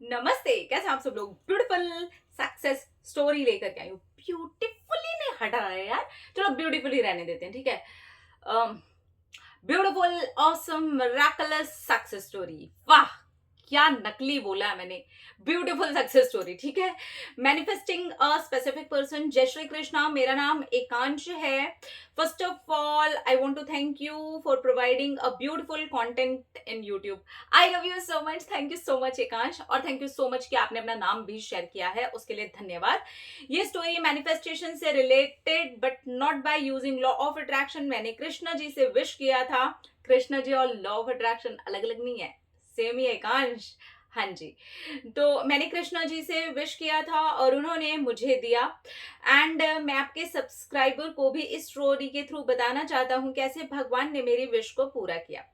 नमस्ते, कैसे आप सब लोग। ब्यूटीफुल सक्सेस स्टोरी लेकर के आई हूँ। ब्यूटीफुली नहीं हटा रहा है यार, चलो ब्यूटीफुली रहने देते हैं, ठीक है। Beautiful awesome miraculous success story, वाह क्या नकली बोला है मैंने। ब्यूटीफुल सक्सेस स्टोरी, ठीक है। Manifesting a specific person. Jai Shri Krishna, मेरा नाम एकांश है। First of all I want to thank you for providing a beautiful content in YouTube. I love you so much, thank you so much Ekansh, और thank you so much कि आपने अपना नाम भी share किया है, उसके लिए धन्यवाद। ये स्टोरी मैनिफेस्टेशन से related but not by using law of attraction. मैंने कृष्णा जी से विश किया था। कृष्णा जी और लॉ ऑफ अट्रैक्शन अलग अलग नहीं है, सेम ही है एकांश। हाँ जी, तो मैंने कृष्णा जी से विश किया था और उन्होंने मुझे दिया। एंड मैं आपके सब्सक्राइबर को भी इस स्टोरी के थ्रू बताना चाहता हूँ कैसे भगवान ने मेरी विश को पूरा किया।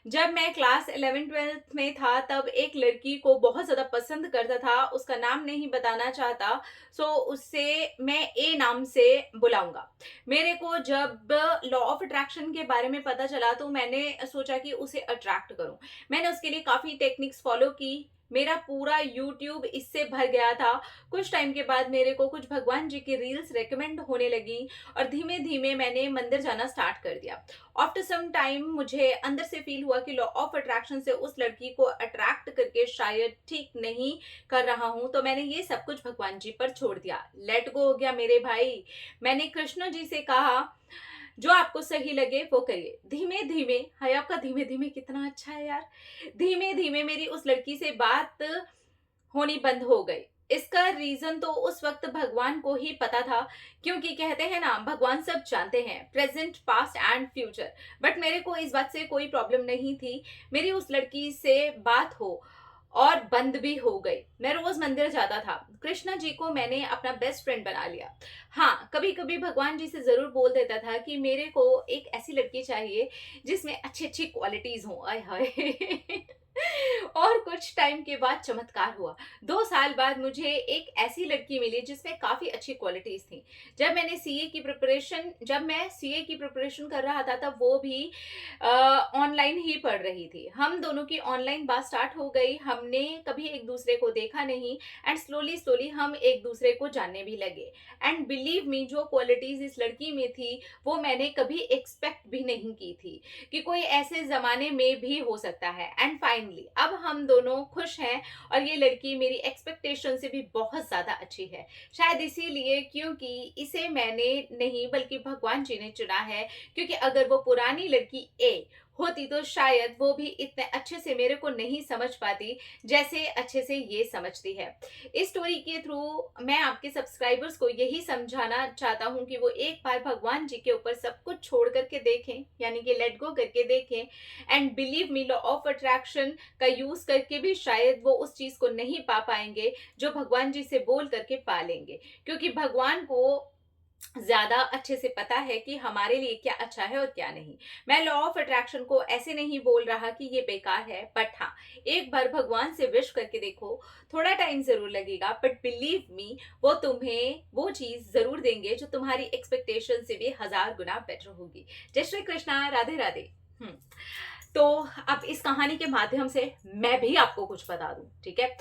जब मैं क्लास 11th-12th में था तब एक लड़की को बहुत ज्यादा पसंद करता था, उसका नाम नहीं बताना चाहता, सो उससे मैं ए नाम से बुलाऊंगा। मेरे को जब लॉ ऑफ अट्रैक्शन के बारे में पता चला तो मैंने सोचा कि उसे अट्रैक्ट करूं। मैंने उसके लिए काफी टेक्निक्स फॉलो की। मेरा पूरा यूट्यूब इससे भर गया था। कुछ टाइम के बाद मेरे को कुछ भगवान जी की रील्स रेकमेंड होने लगी और धीमे धीमे मैंने मंदिर जाना स्टार्ट कर दिया। आफ्टर सम टाइम मुझे अंदर से फील हुआ कि लॉ ऑफ अट्रैक्शन से उस लड़की को अट्रैक्ट करके शायद ठीक नहीं कर रहा हूं, तो मैंने ये सब कुछ भगवान जी पर छोड़ दिया। लेट गो हो गया मेरे भाई। मैंने कृष्ण जी से कहा जो आपको सही लगे वो करिए। धीमे धीमे, हाय आपका धीमे धीमे कितना अच्छा है यार। धीमे धीमे मेरी उस लड़की से बात होनी बंद हो गई। इसका रीजन तो उस वक्त भगवान को ही पता था, क्योंकि कहते हैं ना भगवान सब जानते हैं, present past and future. But मेरे को इस बात से कोई प्रॉब्लम नहीं थी। मेरी उस लड़की से बात हो और बंद भी हो गई। मैं रोज मंदिर जाता था। कृष्णा जी को मैंने अपना बेस्ट फ्रेंड बना लिया। हाँ, कभी कभी भगवान जी से जरूर बोल देता था कि मेरे को एक ऐसी लड़की चाहिए जिसमें अच्छी अच्छी क्वालिटीज हो। आय हाय और कुछ टाइम के बाद चमत्कार हुआ। 2 साल बाद मुझे एक ऐसी लड़की मिली जिसमें काफी अच्छी क्वालिटीज थी। जब मैं सीए की प्रिपरेशन कर रहा था तब वो भी ऑनलाइन ही पढ़ रही थी। हम दोनों की ऑनलाइन बात स्टार्ट हो गई। हमने कभी एक दूसरे को देखा नहीं एंड स्लोली स्लोली हम एक दूसरे को जानने भी लगे। एंड बिलीव मी, जो क्वालिटीज इस लड़की में थी वो मैंने कभी एक्सपेक्ट भी नहीं की थी कि कोई ऐसे जमाने में भी हो सकता है। एंड फाइनली अब हम दोनों खुश हैं और ये लड़की मेरी एक्सपेक्टेशन से भी बहुत ज्यादा अच्छी है। शायद इसीलिए, क्योंकि इसे मैंने नहीं बल्कि भगवान जी ने चुना है। क्योंकि अगर वो पुरानी लड़की ए होती तो शायद वो भी इतने अच्छे से मेरे को नहीं समझ पाती जैसे अच्छे से ये समझती है। इस स्टोरी के थ्रू मैं आपके सब्सक्राइबर्स को यही समझाना चाहता हूँ कि वो एक बार भगवान जी के ऊपर सब कुछ छोड़ करके देखें, यानी कि लेट गो करके देखें। And believe me, law of attraction का यूज करके भी शायद वो उस चीज को नहीं पा पाएंगे जो भगवान जी से बोल करके पा लेंगे। क्योंकि भगवान को ज्यादा अच्छे से पता है कि हमारे लिए क्या अच्छा है और क्या नहीं। मैं लॉ ऑफ अट्रैक्शन को ऐसे नहीं बोल रहा कि ये बेकार है, बट हाँ, एक बार भगवान से विश करके देखो। थोड़ा टाइम जरूर लगेगा बट बिलीव मी, वो तुम्हें वो चीज जरूर देंगे जो तुम्हारी एक्सपेक्टेशन से भी 1000 गुना बेटर होगी। जय श्री कृष्णा, राधे राधे। तो अब इस कहानी के माध्यम से मैं भी आपको कुछ बता दूं, ठीक है।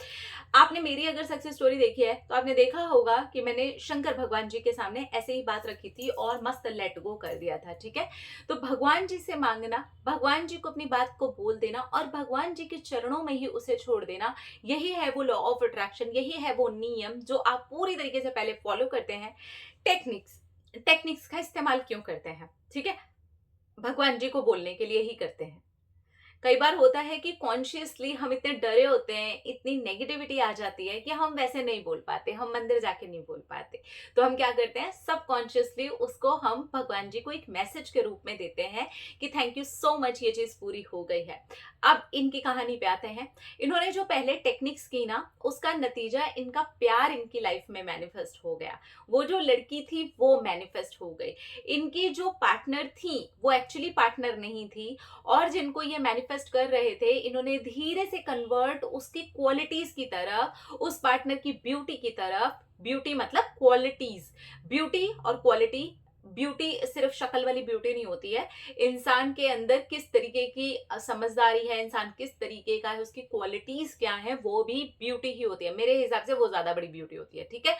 आपने मेरी अगर सक्सेस स्टोरी देखी है तो आपने देखा होगा कि मैंने शंकर भगवान जी के सामने ऐसे ही बात रखी थी और मस्त लेट गो कर दिया था, ठीक है। तो भगवान जी से मांगना, भगवान जी को अपनी बात को बोल देना और भगवान जी के चरणों में ही उसे छोड़ देना, यही है वो लॉ ऑफ अट्रैक्शन, यही है वो नियम जो आप पूरी तरीके से पहले फॉलो करते हैं। टेक्निक्स टेक्निक्स का इस्तेमाल क्यों करते हैं, ठीक है। भगवान जी को बोलने के लिए ही करते हैं। कई बार होता है कि कॉन्शियसली हम इतने डरे होते हैं, इतनी नेगेटिविटी आ जाती है कि हम वैसे नहीं बोल पाते, हम मंदिर जाके नहीं बोल पाते। तो हम क्या करते हैं, सब कॉन्शियसली उसको हम भगवान जी को एक मैसेज के रूप में देते हैं कि थैंक यू सो मच, ये चीज पूरी हो गई है। अब इनकी कहानी पे आते हैं। इन्होंने जो पहले टेक्निक्स की ना, उसका नतीजा इनका प्यार इनकी लाइफ में मैनिफेस्ट हो गया। वो जो लड़की थी वो मैनिफेस्ट हो गई। इनकी जो पार्टनर थी वो एक्चुअली पार्टनर नहीं थी, और जिनको ये मैनिफेस्ट कर रहे थे इन्होंने धीरे से कन्वर्ट उसकी क्वालिटीज की तरफ, उस पार्टनर की ब्यूटी की तरफ। ब्यूटी मतलब क्वालिटीज, ब्यूटी और क्वालिटी ब्यूटी सिर्फ शक्ल वाली ब्यूटी नहीं होती है। इंसान के अंदर किस तरीके की समझदारी है, इंसान किस तरीके का है, उसकी क्वालिटीज क्या है, वो भी ब्यूटी ही होती है। मेरे हिसाब से वो ज्यादा बड़ी ब्यूटी होती है, ठीक है।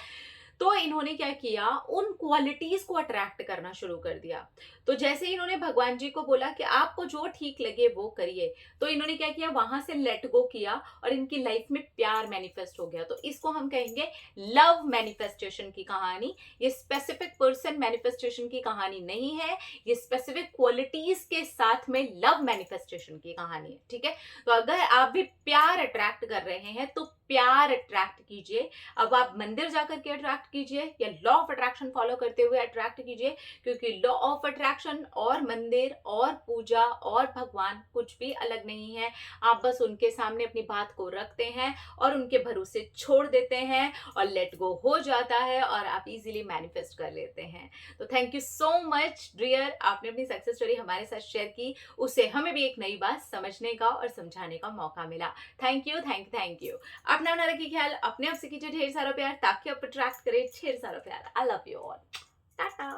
तो इन्होंने क्या किया, उन क्वालिटीज को अट्रैक्ट करना शुरू कर दिया। तो जैसे ही इन्होंने भगवान जी को बोला कि आपको जो ठीक लगे वो करिए, तो इन्होंने क्या किया, वहां से लेट गो किया और इनकी लाइफ में प्यार मैनिफेस्ट हो गया। तो इसको हम कहेंगे लव मैनिफेस्टेशन की कहानी। ये स्पेसिफिक पर्सन मैनिफेस्टेशन की कहानी नहीं है, ये स्पेसिफिक क्वालिटीज के साथ में लव मैनिफेस्टेशन की कहानी है, ठीक है। तो अगर आप भी प्यार अट्रैक्ट कर रहे हैं तो प्यार अट्रैक्ट कीजिए। अब आप मंदिर जाकर के अट्रैक्ट कीजिए या लॉ ऑफ अट्रैक्शन फॉलो करते हुए अट्रैक्ट कीजिए, क्योंकि लॉ ऑफ अट्रैक्शन और मंदिर और पूजा और भगवान कुछ भी अलग नहीं है। आप बस उनके सामने अपनी बात को रखते हैं और उनके भरोसे छोड़ देते हैं और लेट गो हो जाता है और आप इजीली मैनिफेस्ट कर लेते हैं। तो thank you so much dear, आपने अपनी सक्सेस स्टोरी हमारे साथ शेयर की, उससे हमें भी एक नई बात समझने का और समझाने का मौका मिला। Thank you, thank you, thank you. अपना ना रखिए ख्याल, अपने आप से कीजिए ढेर सारा प्यार ताकि आप अट्रैक्ट करें ढेर सारा प्यार। आई लव यू ऑल, टाटा।